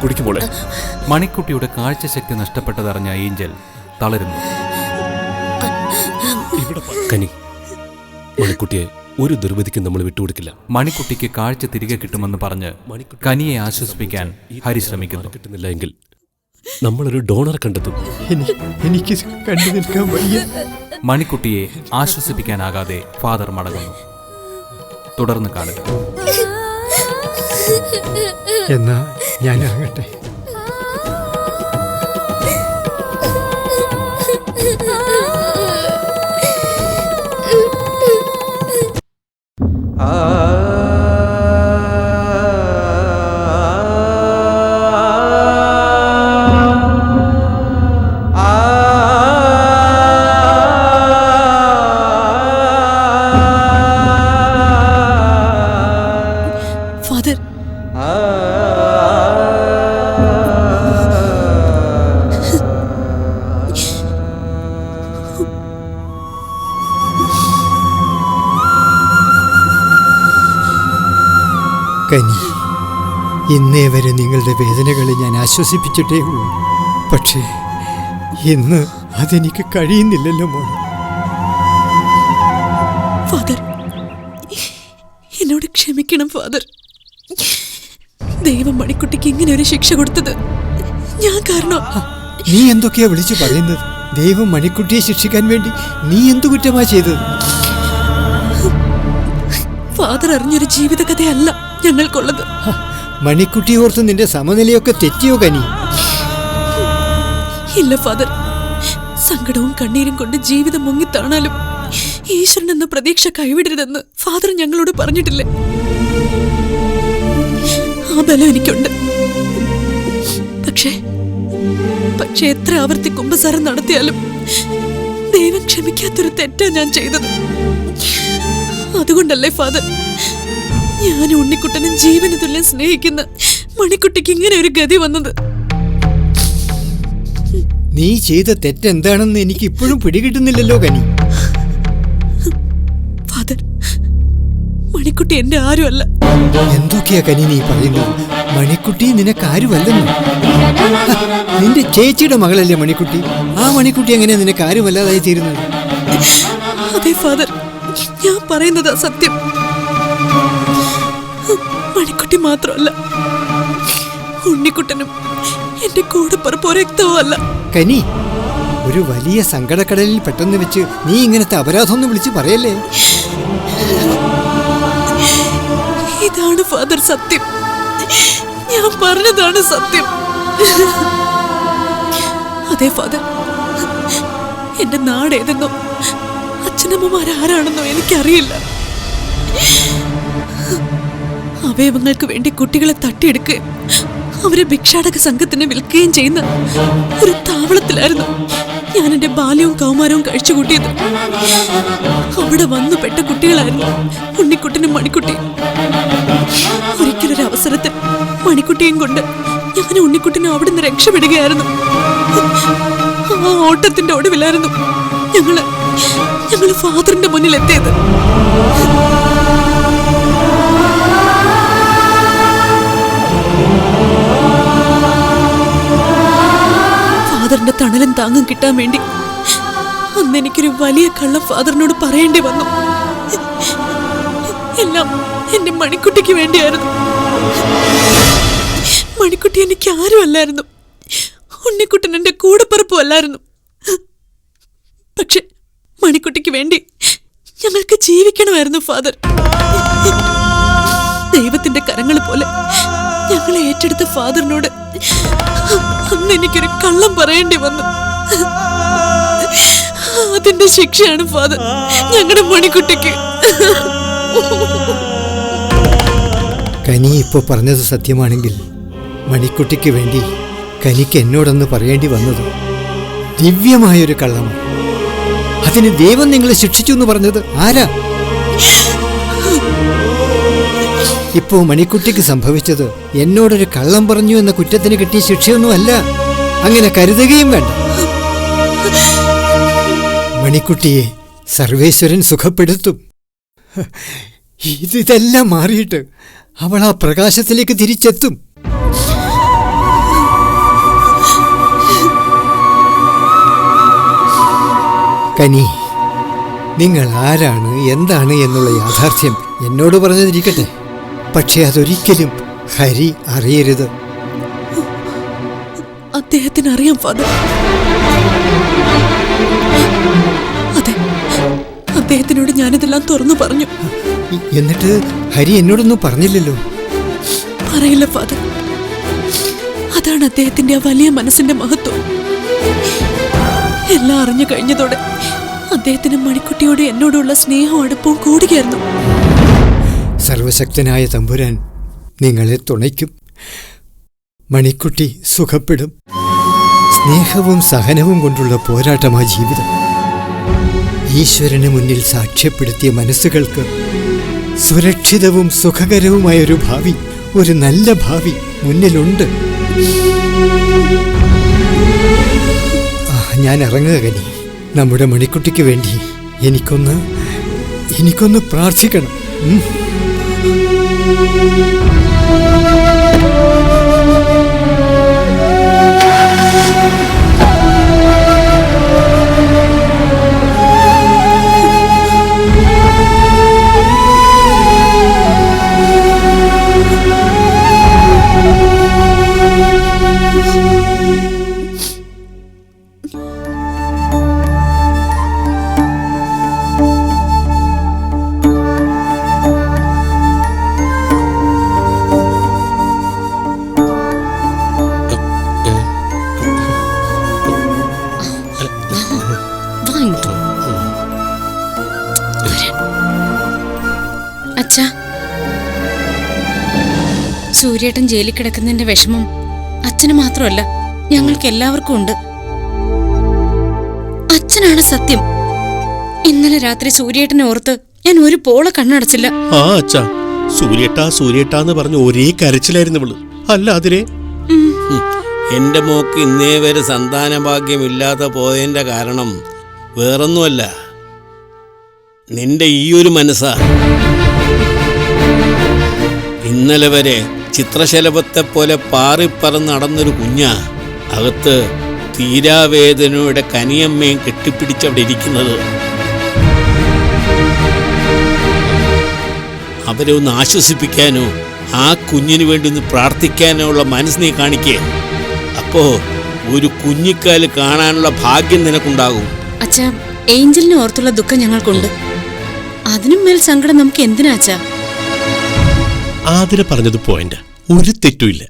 കുടിക്കുമ്പോളെ. മണിക്കുട്ടിയുടെ കാഴ്ചശക്തി നഷ്ടപ്പെട്ടതറിഞ്ഞ ഏഞ്ചൽ തളരുന്നു. കനി, മണിക്കുട്ടിയെ ഒരു ദുർവിധിക്കും നമ്മൾ വിട്ടുകൊടുക്കില്ല. മണിക്കുട്ടിക്ക് കാഴ്ച തിരികെ കിട്ടുമെന്ന് പറഞ്ഞ് കനിയെ ആശ്വസിപ്പിക്കാൻ ഹരി ശ്രമിക്കുന്നു. കിട്ടുന്നില്ല എങ്കിൽ നമ്മളൊരു ഡോണറെ കണ്ടെത്തും. എനിക്ക് കണ്ടു നിൽക്കാൻ വയ്യ. മണിക്കുട്ടിയെ ആശ്വസിപ്പിക്കാനാകാതെ ഫാദർ മടങ്ങുന്നു. തുടർന്ന് കാണുക. എന്നാ ഞാൻ ഇറങ്ങട്ടെ. ഫാദർ, കനി, ഇന്നേ വരെ നിങ്ങളുടെ വേദനകളെ ഞാൻ ആശ്വസിപ്പിച്ചിട്ടേ ഉള്ളൂ. പക്ഷേ ഇന്ന് അതെനിക്ക് കഴിയുന്നില്ലല്ലോ മോളെ. ഫാദർ, എന്നോട് ക്ഷമിക്കണം ഫാദർ. ദൈവം മണിക്കുട്ടിക്ക് ഇങ്ങനെ ഒരു ശിക്ഷ കൊടുത്തത് ഞാൻ കാരണം. നീ എന്തൊക്കെയാ വിളിച്ചു പറയുന്നത്? ദൈവം മണിക്കുട്ടിയെ ശിക്ഷിക്കാൻ വേണ്ടി നീ എന്തു കുറ്റമാ ചെയ്തത്? ഫാദർ അറിഞ്ഞൊരു ജീവിതകഥയല്ല ഞങ്ങൾക്കുള്ളത്. മണിക്കുട്ടി ഓർത്ത് നിന്റെ സമനിലയൊക്കെ തെറ്റിയോ കനി? ഇല്ല ഫാദർ, സങ്കടവും കണ്ണീരും കൊണ്ട് ജീവിതം മുങ്ങിത്താണാലും ഈശ്വരൻ എന്ന പ്രതീക്ഷ കൈവിടരുതെന്ന് ഫാദർ ഞങ്ങളോട് പറഞ്ഞിട്ടില്ലേ? ആ ബലം എനിക്കുണ്ട്. പക്ഷേ എത്ര ആവർത്തി കുമ്പസാരം നടത്തിയാലും ദൈവം ക്ഷമിക്കാത്തൊരു തെറ്റാ ഞാൻ ചെയ്തത്. അതുകൊണ്ടല്ലേ ഫാദർ, ഞാൻ ഉണ്ണിക്കുട്ടനും ജീവന് തുല്യം സ്നേഹിക്കുന്ന മണിക്കുട്ടിക്ക് ഇങ്ങനെ ഒരു ഗതി വന്നത്. നീ ചെയ്ത തെറ്റെന്താണെന്ന് എനിക്ക് ഇപ്പോഴും പിടികിട്ടുന്നില്ലല്ലോ കനി. ഫാദർ, മണിക്കുട്ടി എന്റെ ആരുമല്ല. എന്തൊക്കെയാ കനി നീ പറയുന്നത്? മണിക്കുട്ടി നിനക്കാരുമല്ലെന്ന്. നിന്റെ ചേച്ചിയുടെ മകളല്ലേ മണിക്കുട്ടി? ആ മണിക്കുട്ടി എങ്ങനെയാ നിനക്കാരുമല്ലാതായി തീരുന്നത്? അതെ ഫാദർ, ഞാൻ പറയുന്നതാ സത്യം. മണിക്കുട്ടി മാത്രമല്ല, ഉണ്ണിക്കുട്ടനും എന്റെ കൂടെപ്പിറപ്പോ രക്തവും അല്ല. കനി, ഒരു വലിയ സങ്കടക്കടലിൽ പെട്ടെന്ന് വെച്ച് നീ ഇങ്ങനത്തെ അപരാധമൊന്നും വിളിച്ച് പറയല്ലേ. ഇതാണ് ഫാദർ സത്യം. ഞാൻ പറഞ്ഞതാണ് സത്യം. അതെ ഫാദർ, എന്റെ നാടേതെന്നോ അച്ഛനമ്മമാരാരാണെന്നോ എനിക്കറിയില്ല. അവയവങ്ങൾക്ക് വേണ്ടി കുട്ടികളെ തട്ടിയെടുക്കുകയും അവരെ ഭിക്ഷാടക സംഘത്തിന് വിൽക്കുകയും ചെയ്യുന്ന ഒരു താവളത്തിലായിരുന്നു ഞാൻ എന്റെ ബാല്യവും കൗമാരവും കഴിച്ചുകൂട്ടിയത്. അവിടെ വന്നു പെട്ട കുട്ടികളായിരുന്നു ഉണ്ണിക്കുട്ടനും മണിക്കുട്ടിയും. ഒരിക്കലൊരു അവസരത്തിൽ മണിക്കുട്ടിയും കൊണ്ട് ഞാൻ ഉണ്ണിക്കുട്ടിനും അവിടെ നിന്ന് രക്ഷപ്പെടുകയായിരുന്നു. ആ ഓട്ടത്തിന്റെ ഒടുവിലായിരുന്നു ഞങ്ങള് ഫാദറിന്റെ മുന്നിൽ എത്തിയത്. ഫാദറിന്റെ തണലും താങ്ങും കിട്ടാൻ വേണ്ടി അന്ന് എനിക്കൊരു വലിയ കള്ളം ഫാദറിനോട് പറയേണ്ടി വന്നു. എല്ലാം എന്റെ മണിക്കുട്ടിക്ക് വേണ്ടിയായിരുന്നു. മണിക്കുട്ടി എനിക്ക് ആരും അല്ലായിരുന്നു. ഉണ്ണിക്കുട്ടൻ എന്റെ കൂടെപ്പിറപ്പും അല്ലായിരുന്നു. പക്ഷെ മണിക്കുട്ടിക്ക് വേണ്ടി ഞങ്ങൾക്ക് ജീവിക്കണമായിരുന്നു ഫാദർ. ദൈവത്തിന്റെ കരങ്ങൾ പോലെ ഞങ്ങളെ ഏറ്റെടുത്ത ഫാദറിനോട് അന്ന് എനിക്കൊരു കള്ളം പറയേണ്ടി വന്നു. അതിന്റെ ശിക്ഷയാണ് ഫാദർ ഞങ്ങളുടെ മണിക്കുട്ടിക്ക്. കനി ഇപ്പൊ പറഞ്ഞത് സത്യമാണെങ്കിൽ മണിക്കുട്ടിക്ക് വേണ്ടി കനിക്ക് എന്നോടൊന്ന് പറയേണ്ടി വന്നത് ദിവ്യമായൊരു കള്ളമാണ്. അതിന് ദൈവം നിങ്ങളെ ശിക്ഷിച്ചു എന്ന് പറഞ്ഞത് ആരാ? ഇപ്പോ മണിക്കുട്ടിക്ക് സംഭവിച്ചത് എന്നോടൊരു കള്ളം പറഞ്ഞു എന്ന കുറ്റത്തിന് കിട്ടിയ ശിക്ഷയൊന്നുമല്ല. അങ്ങനെ കരുതുകയും വേണ്ട. മണിക്കുട്ടിയെ സർവേശ്വരൻ സുഖപ്പെടുത്തും. ഇതെല്ലാം മാറിയിട്ട് അവൾ ആ പ്രകാശത്തിലേക്ക് തിരിച്ചെത്തും. കനി, നിങ്ങൾ ആരാണ് എന്താണ് എന്നുള്ള യാഥാർത്ഥ്യം എന്നോട് പറഞ്ഞതിരിക്കട്ടെ. പക്ഷെ അതൊരിക്കലും ഹരി അറിയരുത്. അദ്ദേഹത്തിന് അറിയാം ഫാദർ. അതെ, അദ്ദേഹത്തിനോട് ഞാനിതെല്ലാം തുറന്നു പറഞ്ഞു. എന്നിട്ട് ഹരി എന്നോടൊന്നും പറഞ്ഞില്ലല്ലോ. പറയില്ല ഫാദർ. അതാണ് അദ്ദേഹത്തിന്റെ ആ വലിയ മനസ്സിന്റെ മഹത്വം. എല്ലാം അറിഞ്ഞു കഴിഞ്ഞതോടെ അദ്ദേഹത്തിന് മണിക്കുട്ടിയോട് എന്നോടുള്ള സ്നേഹവും അടുപ്പവും കൂടുകയായിരുന്നു. സർവശക്തനായ തമ്പുരാൻ നിങ്ങളെ തുണയ്ക്കും. മണിക്കുട്ടി സുഖപ്പെടും. സ്നേഹവും സഹനവും കൊണ്ടുള്ള പോരാട്ടമാ ജീവിതം. ഈശ്വരന് മുന്നിൽ സാക്ഷ്യപ്പെടുത്തിയ മനസ്സുകൾക്ക് സുരക്ഷിതവും സുഖകരവുമായൊരു ഭാവി, ഒരു നല്ല ഭാവി മുന്നിലുണ്ട്. ഞാൻ ഇറങ്ങുക കനി. നമ്മുടെ മണിക്കുട്ടിക്ക് വേണ്ടി എനിക്കൊന്ന് പ്രാർത്ഥിക്കണം. അച്ഛാ, സൂര്യേട്ടൻ ജയിലിൽ കിടക്കുന്നതിന്റെ വിഷമം അച്ഛന് മാത്രമല്ല, ഞങ്ങൾക്ക് എല്ലാവർക്കും ഉണ്ട്. അച്ഛനാണ് സത്യം. ഇന്നലെ രാത്രി സൂര്യേട്ടനെ ഓർത്ത് ഞാൻ ഒരു പോള കണ്ണടച്ചില്ല. ആ അച്ഛാ, സൂര്യേട്ടാന്ന് പറഞ്ഞ് ഒരേ കരച്ചിലായിരുന്നു ഇവള്. അല്ല അതിനെ എന്റെ മോക്ക് ഇന്നേ വരെ സന്താനഭാഗ്യമില്ലാതെ പോയതിന്റെ കാരണം വേറൊന്നുമല്ല, നിന്റെ ഈ ഒരു മനസ്സാ. ഇന്നലെ വരെ ചിത്രശലഭത്തെ പോലെ പാറിപ്പറന്ന് നടന്നൊരു കുഞ്ഞാ അകത്ത് തീരാവേദനയുടെ കനിയമ്മയും കെട്ടിപ്പിടിച്ചവിടെ ഇരിക്കുന്നത്. അവരെ ഒന്ന് ആശ്വസിപ്പിക്കാനോ ആ കുഞ്ഞിന് വേണ്ടി ഒന്ന് പ്രാർത്ഥിക്കാനോ ഉള്ള മനസ്സ് നീ കാണിക്കേ. അപ്പോ ഒരു കുഞ്ഞിക്കാല് കാണാനുള്ള ഭാഗ്യം നിനക്കുണ്ടാകും. അച്ഛാ, ഏഞ്ചലിനെ ഓർത്തുള്ള ദുഃഖം ഞങ്ങൾക്കുണ്ട്. അതിനും മേൽ സങ്കടം നമുക്ക് എന്തിനാ അച്ഛാ? ആതിര പറഞ്ഞത് പോയിന്റ്, ഒരു തെറ്റുമില്ല.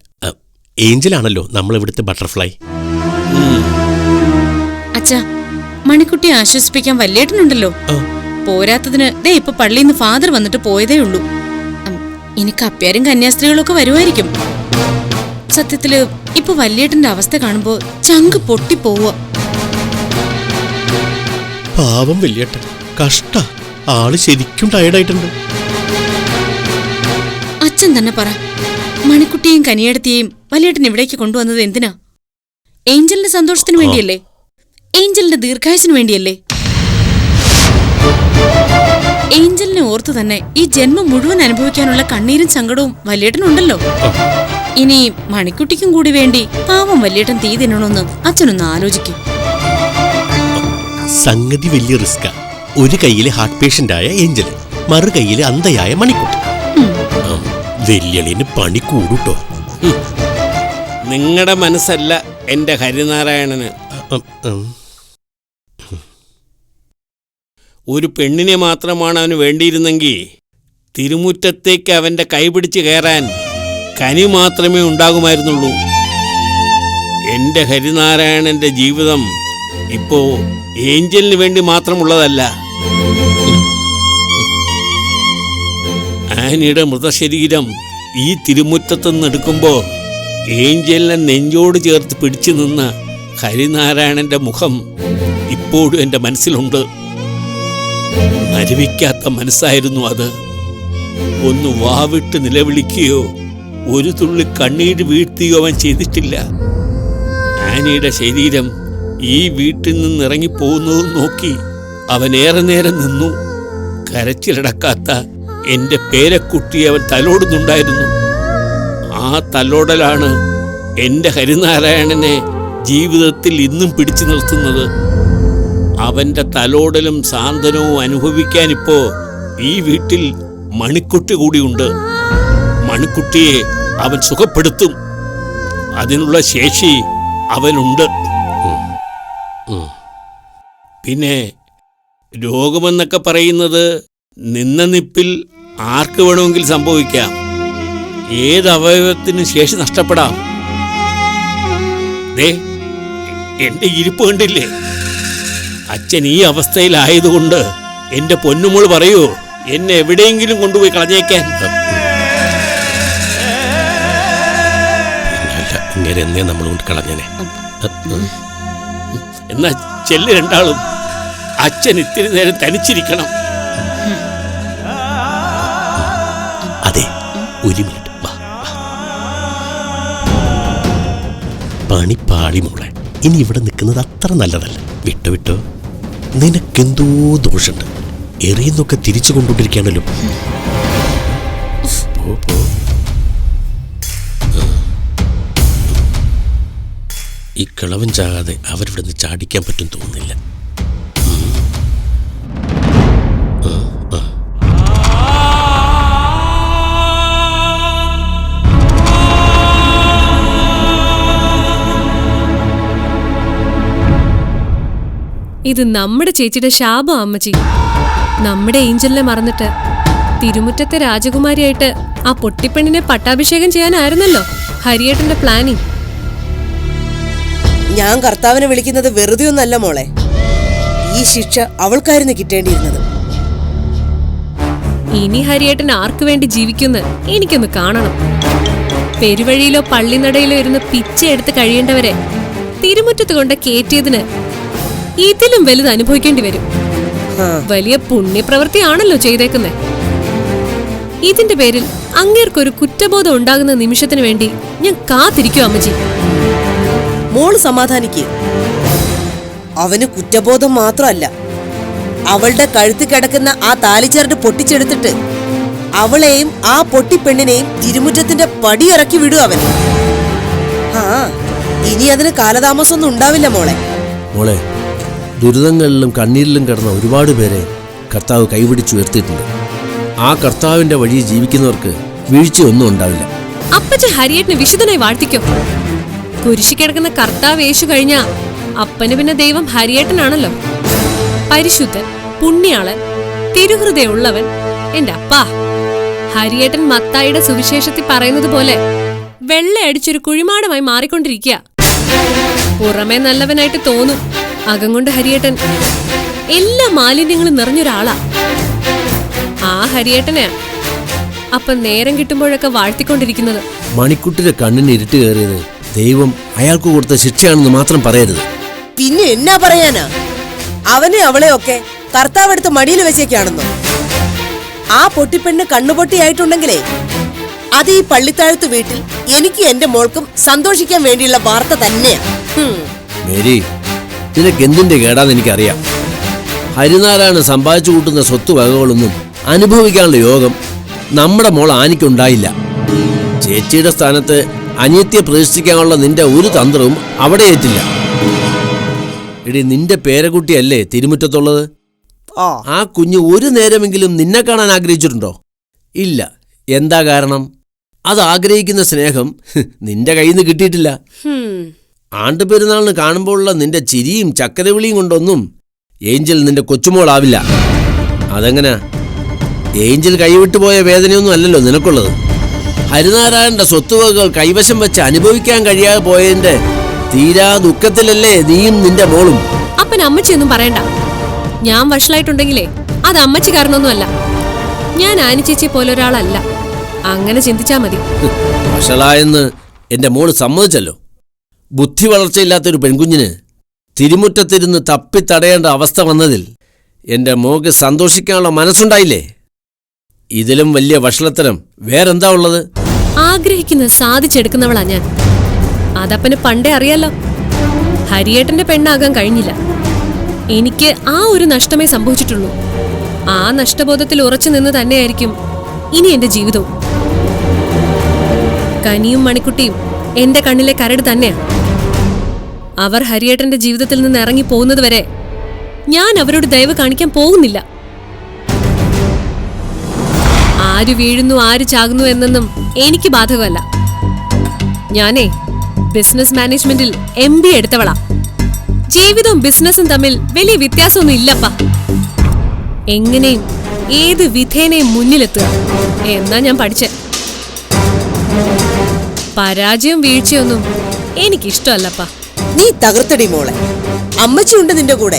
ഏഞ്ചലാണല്ലോ നമ്മളിവിടുത്തെ ബട്ടർഫ്ലൈ. അച്ഛാ, മണിക്കുട്ടിയെ ആശ്വസിപ്പിക്കാൻ വല്യേട്ടനുണ്ടല്ലോ. പോരാത്തതിന് ദേ ഇപ്പൊ പള്ളിയിൽ നിന്ന് ഫാദർ വന്നിട്ട് പോയതേ ഉള്ളൂ. ഇനി കപ്പ്യാരും കന്യാസ്ത്രീകളും ഒക്കെ വരുമായിരിക്കും. സത്യത്തില് ഇപ്പൊ വല്യേട്ടന്റെ അവസ്ഥ കാണുമ്പോ ചങ്ക് പൊട്ടിപ്പോവുക. പാവം വല്യേട്ടൻ, കഷ്ട. ആള് ശരിക്കും ടയർഡായിട്ടുണ്ട്. അച്ഛൻ തന്നെ പറ, മണിക്കുട്ടിയെയും കനിയെടുത്തിയെയും വല്യേട്ടൻ ഇവിടേക്ക് കൊണ്ടുവന്നത് എന്തിനാ? ഏഞ്ചലിന്റെ സന്തോഷത്തിന് വേണ്ടിയല്ലേ? ഏഞ്ചലിന്റെ ദീർഘായുസിന് വേണ്ടിയല്ലേ? ഏഞ്ചലിനെ ഓർത്തു തന്നെ ഈ ജന്മം മുഴുവൻ അനുഭവിക്കാനുള്ള കണ്ണീരും സങ്കടവും വല്യേട്ടനുണ്ടല്ലോ. ഇനി മണിക്കുട്ടിക്കും കൂടി വേണ്ടി പാവം വല്യേട്ടൻ തീ തിന്നണമെന്ന് അച്ഛനൊന്ന് ആലോചിക്കും. സംഗതി വലിയ റിസ്കാ. ഒരു കയ്യില് ഹാർട്ട് പേഷ്യന്റായ ഏഞ്ചല്, മറു കയ്യില് അന്ധയായ മണിക്കുട്ടി. വെല്ലുളിന് പണി കൂടൂട്ടോ. നിങ്ങളുടെ മനസ്സല്ല എന്റെ ഹരിനാരായണന്. ഒരു പെണ്ണിനെ മാത്രമാണ് അവന് വേണ്ടിയിരുന്നെങ്കിൽ തിരുമുറ്റത്തേക്ക് അവന്റെ കൈപിടിച്ച് കയറാൻ കനി മാത്രമേ ഉണ്ടാകുമായിരുന്നുള്ളൂ. എന്റെ ഹരിനാരായണന്റെ ജീവിതം ഇപ്പോ ഏഞ്ചലിന് വേണ്ടി മാത്രമുള്ളതല്ല. ആനിയുടെ മൃതശരീരം ഈ തിരുമുറ്റത്തുനിന്ന് എടുക്കുമ്പോൾ ഏഞ്ചലിനെ നെഞ്ചോട് ചേർത്ത് പിടിച്ചു നിന്ന ഹരിനാരായണന്റെ മുഖം ഇപ്പോഴും എൻ്റെ മനസ്സിലുണ്ട്. മരവിക്കാത്ത മനസ്സായിരുന്നു അത്. ഒന്ന് വാവിട്ട് നിലവിളിക്കുകയോ ഒരു തുള്ളി കണ്ണീര് വീഴ്ത്തുകയോ അവൻ ചെയ്തിട്ടില്ല. ആനിയുടെ ശരീരം ഈ വീട്ടിൽ നിന്ന് ഇറങ്ങിപ്പോകുന്നത് നോക്കി അവൻ ഏറെ നേരം നിന്നു. കരച്ചിലടക്കാത്ത എൻ്റെ പേരക്കുട്ടിയെ അവൻ തലോടുന്നുണ്ടായിരുന്നു. ആ തലോടലാണ് എൻ്റെ ഹരിനാരായണനെ ജീവിതത്തിൽ ഇന്നും പിടിച്ചു നിർത്തുന്നത്. അവന്റെ തലോടലും സാന്ത്വനവും അനുഭവിക്കാനിപ്പോ ഈ വീട്ടിൽ മണിക്കുട്ടി കൂടിയുണ്ട്. മണിക്കുട്ടിയെ അവൻ സുഖപ്പെടുത്തും. അതിനുള്ള ശേഷി അവനുണ്ട്. പിന്നെ രോഗമെന്നൊക്കെ പറയുന്നത് നിന്ന നിപ്പിൽ ആർക്ക് വേണമെങ്കിൽ സംഭവിക്കാം. ഏത് അവയവത്തിനും ശേഷി നഷ്ടപ്പെടാം. എന്റെ ഇരിപ്പ് കണ്ടില്ലേ? അച്ഛൻ ഈ അവസ്ഥയിലായതുകൊണ്ട് എന്റെ പൊന്നുമോൾ പറയൂ, എന്നെ എവിടെയെങ്കിലും കൊണ്ടുപോയി കളഞ്ഞേക്കാൻ. ഇങ്ങനെ എന്നേ നമ്മൾ കൊണ്ട് കളഞ്ഞനെ. എന്നാ ചെല്ല് രണ്ടാളും. അച്ഛൻ ഇത്തിരി നേരം തനിച്ചിരിക്കണം. അതെ, ഒരു മിനിറ്റ്. പണിപ്പാളി മോളെ, ഇനി ഇവിടെ നിൽക്കുന്നത് അത്ര നല്ലതല്ല. വിട്ടോ വിട്ടോ, നിനക്കെന്തോ ദോഷമുണ്ട്. എറിയുന്നൊക്കെ തിരിച്ചു കൊണ്ടുകൊണ്ടിരിക്കുകയാണല്ലോ. ഈ കിളവൻ ചാകാതെ അവരിവിടെ നിന്ന് ചാടിക്കാൻ പറ്റും തോന്നുന്നില്ല. ഇത് നമ്മുടെ ചേച്ചിയുടെ ശാപം അമ്മച്ചി. നമ്മുടെ ഏഞ്ചലിനെ മറന്നിട്ട് തിരുമുറ്റത്തെ രാജകുമാരിയായിട്ട് ആ പൊട്ടിപ്പെണ്ണിനെ പട്ടാഭിഷേകം ചെയ്യാനായിരുന്നല്ലോ ഹരിയേട്ടന്റെ പ്ലാനിങ്. ഞാൻ കർത്താവിനെ വിളിക്കുന്നത് വെറുതെ ഒന്നല്ല മോളെ. ഈ ശിക്ഷ അവൾക്കായിരുന്നു കിട്ടേണ്ടിയിരുന്നത്. ഇനി ഹരിയേട്ടൻ ആർക്കു വേണ്ടി ജീവിക്കുന്ന എനിക്കൊന്ന് കാണണം. പെരുവഴിയിലോ പള്ളിനടയിലോ ഇരുന്ന് പിച്ചയെടുത്ത് കഴിയേണ്ടവരെ തിരുമുറ്റത്ത് കൊണ്ട് കയറ്റിയതിന് ഇതിലും വലുത് അനുഭവിക്കേണ്ടി വരും. വലിയ പുണ്യപ്രവൃത്തിയാണല്ലോ ചെയ്തേക്കുന്നത്. ഇതിന്റെ പേരിൽ അങ്ങേർക്കൊരു കുറ്റബോധം ഉണ്ടാകുന്ന നിമിഷത്തിന് വേണ്ടി ഞാൻ കാത്തിരിക്കും അമ്മജി. മോള് സമാധാനിക്ക്. അവന് കുറ്റബോധം മാത്രമല്ല, അവളുടെ കഴുത്ത് കിടക്കുന്ന ആ താലിച്ചരട് പൊട്ടിച്ചെടുത്തിട്ട് അവളെയും ആ പൊട്ടിപ്പെണ്ണിനെയും തിരുമുറ്റത്തിന്റെ പടി ഇറക്കി വിടും അവൻ. ഇനി അതിന് കാലതാമസമൊന്നും ഉണ്ടാവില്ല മോളെ. മോളെ, ദുരിതങ്ങളിലും കണ്ണീരിലും കിടന്ന ഒരുപാട് പേരെ കർത്താവ് കൈപിടിച്ചു ഉയർത്തിയിട്ടുണ്ട്. ആ കർത്താവിന്റെ വഴി ജീവിക്കുന്നവർക്ക് വീഴ്ചയൊന്നും ഉണ്ടാവില്ല. അപ്പച്ച ഹരിയേട്ടനെ വിശുദ്ധനായി വാഴ്ത്തിക്കോ. കുരിശി കിടക്കുന്ന കർത്താവ് യേശു കഴിഞ്ഞ അപ്പന് പിന്നെ ദൈവം ഹരിയേട്ടനാണല്ലോ. പരിശുദ്ധൻ, പുണ്യാളൻ, തിരുഹൃദയമുള്ളവൻ എന്റെ അപ്പാ. ഹരിയേട്ടൻ മത്തായിയുടെ സുവിശേഷത്തിൽ പറയുന്നത് പോലെ വെള്ളയടിച്ചൊരു കുഴിമാടമായി മാറിക്കൊണ്ടിരിക്കുക. പുറമേ നല്ലവനായിട്ട് തോന്നും, അകം കൊണ്ട് ഹരിയേട്ടൻ എല്ലാ മാലിന്യങ്ങളും നിറഞ്ഞൊരാളാ. ആ ഹരിയേട്ടനെയാ അപ്പൊ നേരം കിട്ടുമ്പോഴൊക്കെ വാഴ്ത്തിക്കൊണ്ടിരിക്കുന്നത്. മണിക്കുട്ടിയുടെ കണ്ണിന് ഇരുട്ട് കയറിയത് ദൈവം അയാൾക്ക് കൊടുത്ത ശിക്ഷയാണെന്ന് മാത്രം പറയരുത്. പിന്നെ എന്നാ പറയാനാ? അവനെ അവളെയൊക്കെ കർത്താവ് എടുത്ത് മടിയിൽ വെച്ചേക്കാണെന്നോ? ആ പൊട്ടിപ്പെണ്ണ് കണ്ണുപൊട്ടിയായിട്ടുണ്ടെങ്കിലേ അത് ഈ പള്ളിത്താഴത്ത് വീട്ടിൽ എനിക്ക് എന്റെ മോൾക്കും സന്തോഷിക്കാൻ വേണ്ടിയുള്ള വാർത്ത തന്നെയാ. മേരി, നിനക്ക് എന്തിന്റെ കേടാന്ന് എനിക്കറിയാം. ഹരിനാരായണൻ സമ്പാദിച്ചു കൂട്ടുന്ന സ്വത്ത് വകകളൊന്നും അനുഭവിക്കാനുള്ള യോഗം നമ്മുടെ മോൾ ആനിക്കുണ്ടായില്ല. ചേച്ചിയുടെ സ്ഥാനത്ത് അനിയത്തിയെ പ്രതിഷ്ഠിക്കാനുള്ള നിന്റെ ഒരു തന്ത്രവും അവിടെ ഏറ്റില്ല. എടി, നിന്റെ പേരക്കുട്ടിയല്ലേ തിരുമുറ്റത്തുള്ളത്? ആ കുഞ്ഞ് ഒരു നേരമെങ്കിലും നിന്നെ കാണാൻ ആഗ്രഹിച്ചിട്ടുണ്ടോ? ഇല്ല. എന്താ കാരണം? അത് ആഗ്രഹിക്കുന്ന സ്നേഹം നിന്റെ കയ്യിൽ നിന്ന് കിട്ടിയിട്ടില്ല. ആണ്ടുപെരുന്നാളിന് കാണുമ്പോഴുള്ള നിന്റെ ചിരിയും ചക്കരവിളിയും കൊണ്ടൊന്നും ഏഞ്ചൽ നിന്റെ കൊച്ചുമോളാവില്ല. അതെങ്ങനാ? ഏഞ്ചൽ കൈവിട്ടുപോയ വേദനയൊന്നും അല്ലല്ലോ നിനക്കുള്ളത്. ഹരിനാരായണന്റെ സ്വത്തുവകകൾ കൈവശം വെച്ച് അനുഭവിക്കാൻ കഴിയാതെ പോയതിന്റെ തീരാ ദുഃഖത്തിലല്ലേ നീയും നിന്റെ മോളും. അപ്പൻ അമ്മച്ചിയൊന്നും പറയണ്ട. ഞാൻ വഷളായിട്ടുണ്ടെങ്കിലേ അത് അമ്മച്ചി കാരണമൊന്നുമല്ല. ഞാൻ ആനി ചേച്ചിയെ പോലെ ഒരാളല്ല. അങ്ങനെ ചിന്തിച്ചാ മതി. വഷളായെന്ന് എന്റെ മോള് സമ്മതിച്ചല്ലോ. ബുദ്ധി വളർച്ചയില്ലാത്തൊരു പെൺകുഞ്ഞിന് തിരുമുറ്റത്തിരുന്ന് തപ്പിത്തടയേണ്ട അവസ്ഥ വന്നതിൽ എന്റെ മോക്ക് സന്തോഷിക്കാനുള്ള മനസ്സുണ്ടായില്ലേ? ഇതിലും വലിയ വഷളത്തരം വേറെന്താ ഉള്ളത്? ആഗ്രഹിക്കുന്നത് സാധിച്ചെടുക്കുന്നവളാ ഞാൻ. അതപ്പന് പണ്ടേ അറിയാലോ. ഹരിയേട്ടന്റെ പെണ്ണാകാൻ കഴിഞ്ഞില്ല. എനിക്ക് ആ ഒരു നഷ്ടമേ സംഭവിച്ചിട്ടുള്ളൂ. ആ നഷ്ടബോധത്തിൽ ഉറച്ചു നിന്ന് തന്നെയായിരിക്കും ഇനി എന്റെ ജീവിതവും. കനിയും മണിക്കുട്ടിയും എന്റെ കണ്ണിലെ കരട് തന്നെയാ. അവർ ഹരിയേട്ടന്റെ ജീവിതത്തിൽ നിന്ന് ഇറങ്ങി പോകുന്നത് വരെ ഞാൻ അവരോട് ദയവ് കാണിക്കാൻ പോകുന്നില്ല. ആര് വീഴുന്നു ആര് ചാകുന്നു എന്നൊന്നും എനിക്ക് ബാധകമല്ല. ഞാനേ ബിസിനസ് മാനേജ്മെന്റിൽ MBA എടുത്തവളാ. ജീവിതവും ബിസിനസ്സും തമ്മിൽ വലിയ വ്യത്യാസമൊന്നും ഇല്ലപ്പ. എങ്ങനെയും ഏത് വിധേനയും മുന്നിലെത്തുക എന്നാ ഞാൻ പഠിച്ചേ. പരാജയവും വീഴ്ചയൊന്നും എനിക്കിഷ്ടമല്ലപ്പ. നീ തകർത്തടി മോളെ, അമ്മച്ചിയുണ്ട് നിന്റെ കൂടെ.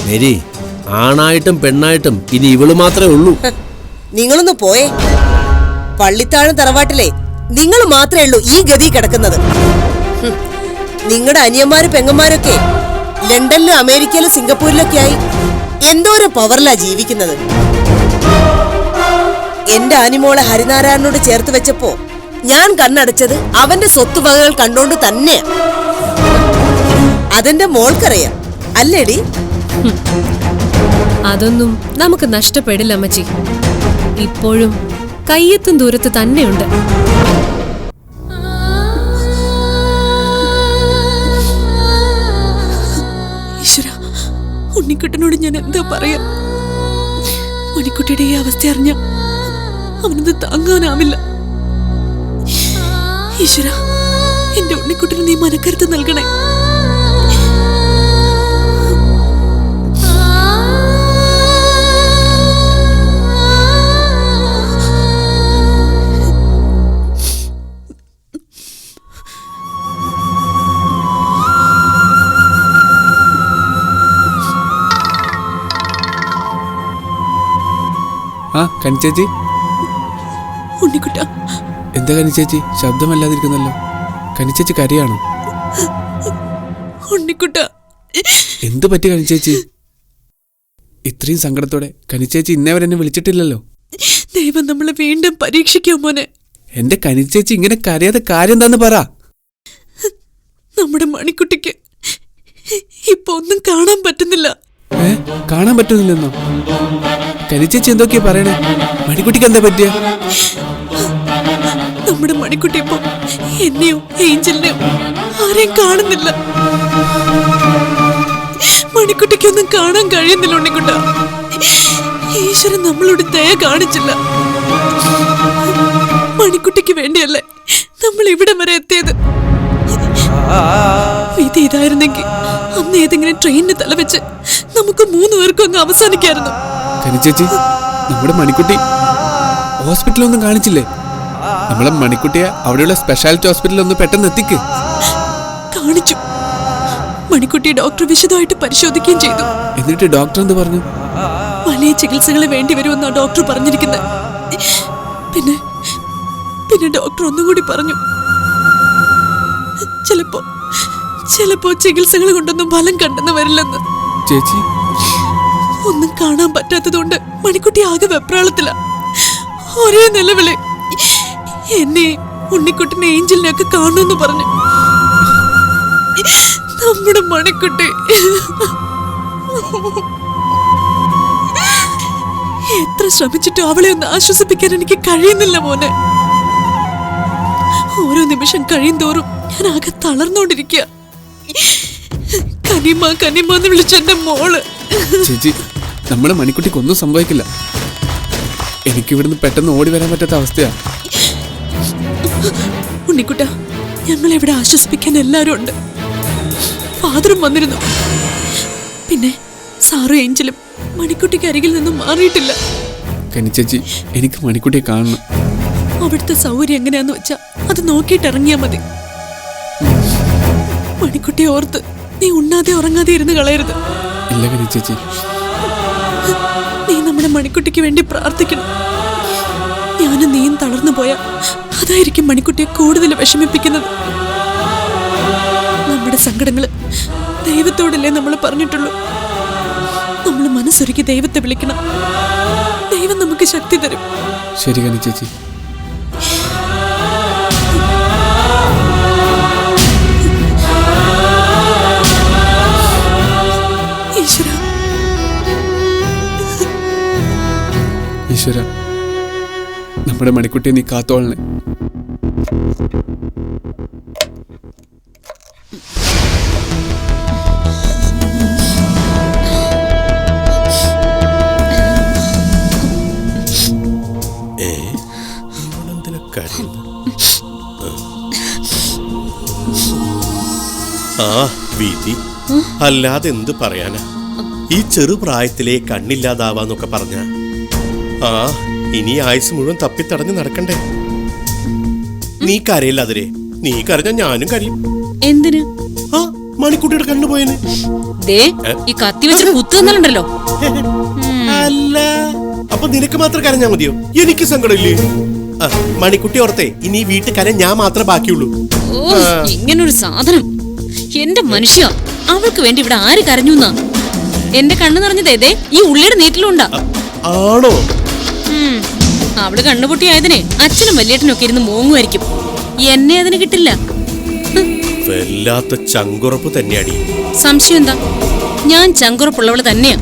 മേരി, ആണായിട്ടും പെണ്ണായിട്ടും ഇനി ഇവള് മാത്രമേ ഉള്ളൂ. നിങ്ങളൊന്ന് പോയേ. പള്ളിത്താഴം തറവാട്ടിലെ നിങ്ങൾ മാത്രമേ ഉള്ളൂ ഈ ഗതി കിടക്കുന്നത്. നിങ്ങളുടെ അനിയന്മാരും പെങ്ങന്മാരൊക്കെ ലണ്ടനിലും അമേരിക്കയിലും സിംഗപ്പൂരിലൊക്കെ ആയി എന്തോരം പവറിലാ ജീവിക്കുന്നത്. എന്റെ ആനിമോളെ ഹരിനാരായണനോട് ചേർത്ത് വെച്ചപ്പോ ഞാൻ കണ്ണടച്ചത് അവന്റെ സ്വത്തുവകകൾ കണ്ടോണ്ട് തന്നെയാ. അതെന്റെ മോൾക്കറിയാം അല്ലേടി? അതൊന്നും നമുക്ക് നഷ്ടപ്പെടില്ല അമ്മച്ചി. ഇപ്പോഴും കയ്യെത്തും ദൂരത്ത് തന്നെയുണ്ട്. ഈശ്വര, ഉണ്ണിക്കുട്ടനോട് ഞാൻ എന്താ പറയാ? മണിക്കുട്ടിയുടെ ഈ അവസ്ഥ അറിഞ്ഞ അവനത് താങ്ങാനാവില്ല. ഈശ്വര, എന്റെ ഉണ്ണിക്കുട്ടന് നീ മനക്കരുത്ത് നൽകണേ. ആ കനിച്ചേച്ചി. ഉണ്ണിക്കുട്ട, എന്താ കനിച്ചേച്ചി ശബ്ദമല്ലാതിരിക്കുന്നല്ലോ? കനിച്ചേച്ചി കരയാണോ? ഉണ്ണിക്കുട്ട, എന്തു പറ്റി കനിച്ചേച്ചി? ഇത്രയും സങ്കടത്തോടെ കനിച്ചേച്ചി ഇന്നേവരെ എന്നെ വിളിച്ചിട്ടില്ലല്ലോ. ദൈവം നമ്മളെ വീണ്ടും പരീക്ഷിക്കാം മോനെ. എന്റെ കനിച്ചേച്ചി ഇങ്ങനെ കരയാതെ കാര്യം എന്താന്ന് പറ. നമ്മുടെ മണിക്കുട്ടിക്ക് ഇപ്പൊ ഒന്നും കാണാൻ പറ്റുന്നില്ല. കാണാൻ പറ്റുന്നില്ലെന്നോ? കനിച്ചേച്ചി എന്തൊക്കെയാ പറയണേ? മണിക്കുട്ടിക്ക് എന്താ പറ്റിയ? നമ്മുടെ മണിക്കുട്ടി ഇപ്പൊ എന്നെയോ ഏഞ്ചലിനെയോ ആരെയും കാണുന്നില്ല. മണിക്കുട്ടിക്കൊന്നും കാണാൻ കഴിയുന്നില്ല ഉണ്ണിക്കുട്ട. ഈശ്വരൻ നമ്മളോട് ദയ കാണിച്ചില്ല. മണിക്കുട്ടിക്ക് വേണ്ടിയല്ലേ നമ്മൾ ഇവിടെ വരെ എത്തിയത്. വിധി ഇതായിരുന്നെങ്കിൽ അന്ന് ഏതെങ്കിലും ട്രെയിനിന് തലവെച്ച് നമുക്ക് 3 പേർക്കും അങ്ങ് അവസാനിക്കായിരുന്നു. കനിച്ചേച്ചി, നമ്മുടെ മണിക്കുട്ടി ഹോസ്പിറ്റലൊന്നും കാണിച്ചില്ലേ? നമ്മളെ മണിക്കുട്ടിയെ അവിടെയുള്ള സ്പെഷ്യാലിറ്റി ഹോസ്പിറ്റലിൽ ഒന്ന് പെട്ടെന്ന് എത്തിക്ക്. കാണിച്ചു. മണിക്കുട്ടി ഡോക്ടർ വിശദമായിട്ട് പരിശോധിക്കുകയും ചെയ്തു. എന്നിട്ട് ഡോക്ടർ എന്ത് പറഞ്ഞു? വലിയ ചികിത്സകൾ വേണ്ടി വരുമെന്നാണ് ഡോക്ടർ പറഞ്ഞിരിക്കുന്നത്. പിന്നെ ഡോക്ടർ ഒന്നും കൂടി പറഞ്ഞു, ചിലപ്പോ ചികിത്സകൾ കൊണ്ടൊന്നും ഫലം കണ്ടെന്ന് വരില്ലെന്ന്. ചേച്ചി, ഒന്നും കാണാൻ പറ്റാത്തതുകൊണ്ട് മണിക്കുട്ടി ആകെ വെപ്രാളത്തില. ഒരേ നിലവിളി. എന്നെ ഉണ്ണിക്കുട്ടിനെ ഏഞ്ചലിനെയൊക്കെ കാണുമെന്ന് പറഞ്ഞു. നമ്മുടെ മണിക്കുട്ടി എത്ര ശ്രമിച്ചിട്ടും അവളെ ഒന്ന് ആശ്വസിപ്പിക്കാൻ എനിക്ക് കഴിയുന്നില്ല മോനെ. ഓരോ നിമിഷം കഴിയും തോറും ഞാൻ ആകെ തളർന്നോണ്ടിരിക്കുക. കനിമ എന്ന് വിളിച്ച എന്റെ മോള്. ചേച്ചി, നമ്മുടെ മണിക്കുട്ടിക്കൊന്നും സംഭവിക്കില്ല. എനിക്കിവിടുന്ന് പെട്ടെന്ന് ഓടി വരാൻ പറ്റാത്ത അവസ്ഥയാ. ഉണ്ണിക്കുട്ട, ഞങ്ങളെവിടെ ആശ്വസിപ്പിക്കാൻ എല്ലാരും ഉണ്ട്. ഫാദറും വന്നിരുന്നു. പിന്നെ സാറും ഏഞ്ചലും മണിക്കുട്ടിക്ക് അരികിൽ നിന്നും മാറിയിട്ടില്ല. കനിച്ചേച്ചി, എനിക്ക് മണിക്കുട്ടിയെ കാണണം. അവിടുത്തെ സൗകര്യം എങ്ങനെയാന്ന് വെച്ചാ അത് നോക്കിയിട്ട് ഇറങ്ങിയാ മതി. മണിക്കുട്ടിയെ ഓർത്ത് നീ ഉണ്ണാതെ ഉറങ്ങാതെ ഇരുന്ന് കളയരുത്. ഇല്ല കനിച്ചേച്ചി, നീ നമ്മുടെ മണിക്കുട്ടിക്ക് വേണ്ടി പ്രാർത്ഥിക്കണം. ഞാനും നീയും തളർന്നു പോയാ അതായിരിക്കും മണിക്കുട്ടിയെ കൂടുതൽ വിഷമിപ്പിക്കുന്നത്. നമ്മുടെ സങ്കടങ്ങള് ദൈവത്തോടല്ലേ നമ്മൾ പറഞ്ഞിട്ടുള്ളൂ. നമ്മൾ മനസ്സൊരുക്കി ദൈവത്തെ വിളിക്കണം. ദൈവം നമുക്ക് ശക്തി തരും. ശരി കനിച്ചേച്ചി. ഈശ്വര, നമ്മുടെ മണിക്കുട്ടിയെ നീ കാത്തോളണേ. ആ വിധി അല്ലാതെ എന്ത് പറയാനാ. ഈ ചെറുപ്രായത്തിലെ കണ്ണില്ലാതാവാന്നൊക്കെ പറഞ്ഞ ആ ഇനി ആയുസ് മുഴുവൻ തപ്പിത്തടഞ്ഞ് നടക്കണ്ടേ. നീ കരയില്ല അതിരെ, നീ കരഞ്ഞ ഞാനും കരയും. എന്തിന്? ആ മണിക്കുട്ടിയുടെ കണ്ണു പോയന്. ദേ ഈ കത്തി വെച്ച് കുത്തുന്നുണ്ടല്ലോ. അല്ല അപ്പൊ നിനക്ക് മാത്രം കരഞ്ഞാ മതിയോ? എനിക്ക് സങ്കടമില്ലേ? മണിക്കുട്ടി ഓർത്തേ ഇനി വീട്ടിൽ കരയാൻ ഞാൻ മാത്രമേ ബാക്കിയുള്ളൂ. ഓ ഇങ്ങനൊരു സാധനം. എന്റെ മനുഷ്യ, അവൾക്ക് വേണ്ടി ഇവിടെ ആര് കരഞ്ഞു എന്നാ? എന്റെ കണ്ണു നിറഞ്ഞതേ ഈ ഉള്ളിയുടെ നീറ്റിലുണ്ടാ. ആണോ? അവള് കണ്ണുപൊട്ടിയായതിനെ അച്ഛനും വലിയേട്ടനും ഒക്കെ ഇരുന്ന് മോങ്ങുമായിരിക്കും. എന്നെ അതിന് കിട്ടില്ല. വല്ലാത്ത ചങ്കുറപ്പ് തന്നെയാടി. സംശയം എന്താ? ഞാൻ ചങ്കുറപ്പുള്ളവള് തന്നെയാ.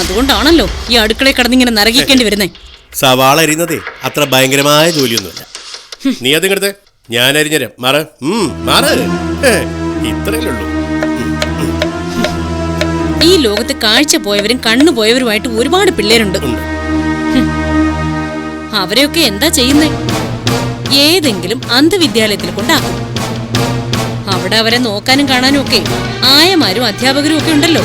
അതുകൊണ്ടാണല്ലോ ഈ അടുക്കളയിൽ കിടന്നിങ്ങനെ നരകിക്കേണ്ടി വരുന്നേ. സവാള അരിയുന്നതേ അത്ര ഭയങ്കരമായ ജോലിയൊന്നുമില്ല. നീ അതിങ്ങടുത്ത്, ഞാൻ അരിഞ്ഞരാം. മാറ് മാറ്, ഇത്രയല്ലേ ഉള്ളൂ. ഈ ലോകത്ത് കാഴ്ച പോയവരും കണ്ണു പോയവരുമായിട്ട് ഒരുപാട് പിള്ളേരുണ്ട്. അവരെയൊക്കെ എന്താ ചെയ്യുന്നേ? ഏതെങ്കിലും അന്ധവിദ്യാലയത്തിൽ കൊണ്ടാക്കും. അവിടെ അവരെ നോക്കാനും കാണാനും ഒക്കെ ആയമാരും അധ്യാപകരും ഒക്കെ ഉണ്ടല്ലോ.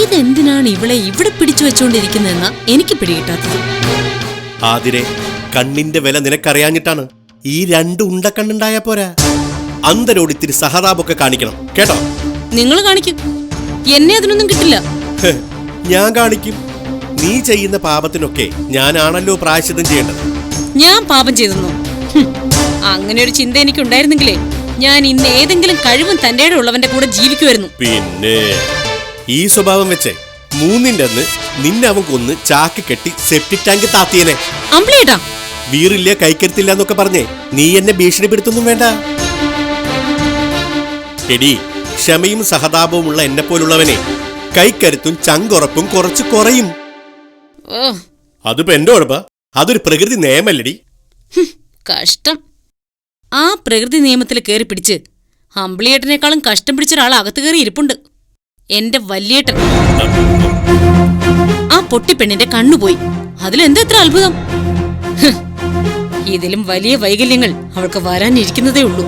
ഇതെന്തിനാണ് ഇവളെ ഇവിടെ പിടിച്ചു വെച്ചുകൊണ്ടിരിക്കുന്നതെന്നാ എനിക്ക് പിടികിട്ടാത്തത്. ആതിരെ, കണ്ണിന്റെ വില നിനക്കറിയാഞ്ഞിട്ടാണ്. ഈ രണ്ട് ഉണ്ടക്കണ്ണുണ്ടായ പോരാ, അന്തരോട് ഇത്തിരി സഹതാപമൊക്കെ കാണിക്കണം കേട്ടോ. നിങ്ങൾ കാണിക്കും, എന്നെ അതിനൊന്നും കിട്ടില്ല. ഞാൻ കാണിക്കും. നീ ചെയ്യുന്ന പാപത്തിനൊക്കെ ഞാനാണല്ലോ പ്രായശ്ചിത്തം ചെയ്യേണ്ടത്. ഞാൻ പാപം ചെയ്തെന്നോ? അങ്ങനെ ഒരു ചിന്ത എനിക്ക് ഉണ്ടായിരുന്നെങ്കിലേ ഞാൻ ഇന്ന് ഏതെങ്കിലും കഴിവും തന്റെ ഉള്ളവന്റെ കൂടെ ജീവിക്കുമായിരുന്നു. പിന്നെ ഈ സ്വഭാവം വെച്ചേ 3-ന്റെ അന്ന് നിന്നെ അവൻ കൊന്ന് ചാക്ക് കെട്ടി സെപ്റ്റിക് ടാങ്ക് താത്തിയനെ. അമ്പിളിയേട്ടാ, വീറില്ല കൈക്കരുത്തില്ല എന്നൊക്കെ പറഞ്ഞേ നീ എന്നെ ഭീഷണിപ്പെടുത്തൊന്നും വേണ്ട. എടി, ക്ഷമയും സഹതാപവുമുള്ള എന്നെ പോലുള്ളവനെ കൈക്കരുത്തും ചങ്കുറപ്പും കുറച്ച് കുറയും. അതിപ്പോ എന്റെ ഉറപ്പാ, അതൊരു പ്രകൃതി നിയമല്ലടി. കഷ്ടം. ആ പ്രകൃതി നിയമത്തിൽ കയറി പിടിച്ച് അമ്പിളിയേട്ടനേക്കാളും കഷ്ടം പിടിച്ച ഒരാൾ അകത്ത് കയറി ഇരിപ്പുണ്ട്. എന്റെ വല്യേട്ടൻ. ആ പൊട്ടിപ്പെണ്ണിന്റെ കണ്ണുപോയി. അതിലെന്താ എത്ര അത്ഭുതം? ഇതിലും വലിയ വൈകല്യങ്ങൾ അവൾക്ക് വരാനിരിക്കുന്നതേ ഉള്ളൂ.